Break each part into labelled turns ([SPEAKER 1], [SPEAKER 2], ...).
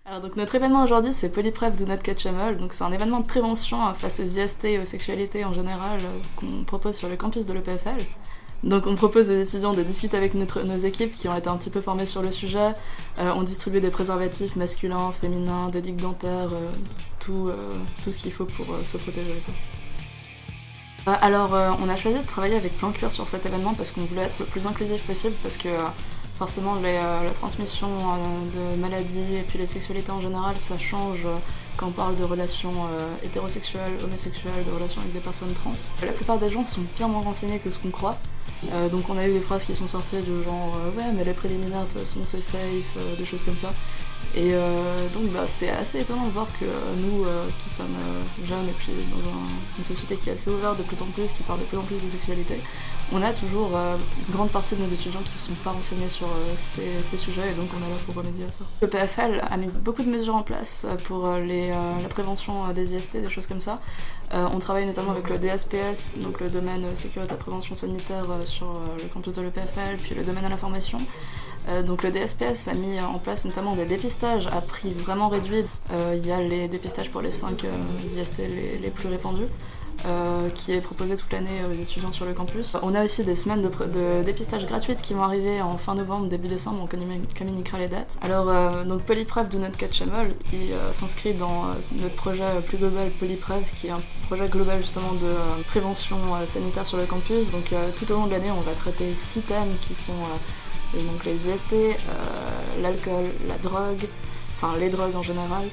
[SPEAKER 1] Alors donc notre événement aujourd'hui c'est Polypref Do Not Catch 'Em All, donc c'est un événement de prévention face aux IST et aux sexualités en général qu'on propose sur le campus de l'EPFL. Donc on propose aux étudiants de discuter avec nos équipes qui ont été un petit peu formées sur le sujet. On distribue des préservatifs masculins, féminins, des digues dentaires, tout ce qu'il faut pour se protéger. Alors on a choisi de travailler avec Plan Cure sur cet événement parce qu'on voulait être le plus inclusif possible parce que forcément la transmission de maladies et puis les sexualités en général ça change quand on parle de relations hétérosexuelles, homosexuelles, de relations avec des personnes trans. La plupart des gens sont bien moins renseignés que ce qu'on croit. Donc on a eu des phrases qui sont sorties du genre ouais mais les préliminaires de toute façon c'est safe, des choses comme ça. Et donc c'est assez étonnant de voir que nous qui sommes jeunes et puis dans une société qui est assez ouverte de plus en plus, qui parle de plus en plus de sexualité, on a toujours une grande partie de nos étudiants qui ne sont pas renseignés sur ces sujets et donc on est là pour remédier à ça. Le PFL a mis beaucoup de mesures en place pour la prévention des IST, des choses comme ça. On travaille notamment avec le DSPS, donc le domaine sécurité et prévention sanitaire sur le campus de l'EPFL, puis le domaine à la formation. Donc le DSPS a mis en place notamment des dépistages à prix vraiment réduit. Il y a les dépistages pour les 5 IST les plus répandus, qui est proposé toute l'année aux étudiants sur le campus. On a aussi des semaines de dépistage gratuites qui vont arriver en fin novembre, début décembre, on communiquera les dates. Alors donc Polypref Do Not Catch 'Em All, il s'inscrit dans notre projet plus global Polypref, qui est un projet global justement de prévention sanitaire sur le campus. Donc tout au long de l'année on va traiter 6 thèmes qui sont donc les IST, l'alcool, la drogue, enfin les drogues en général,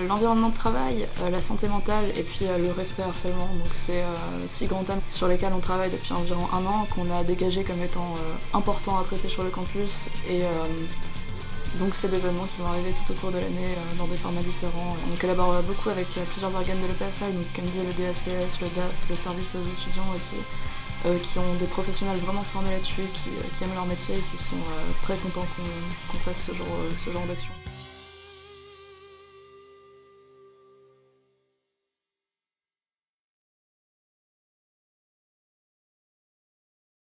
[SPEAKER 1] l'environnement de travail, la santé mentale et puis le respect harcèlement. Donc c'est 6 grands thèmes sur lesquels on travaille depuis environ 1 an, qu'on a dégagé comme étant importants à traiter sur le campus. Et donc c'est des événements qui vont arriver tout au cours de l'année dans des formats différents. On collabore beaucoup avec plusieurs organes de l'EPFL, donc comme dit le DSPS, le DAF, le service aux étudiants aussi. Qui ont des professionnels vraiment formés là-dessus, qui aiment leur métier et qui sont très contents qu'on fasse ce genre d'action.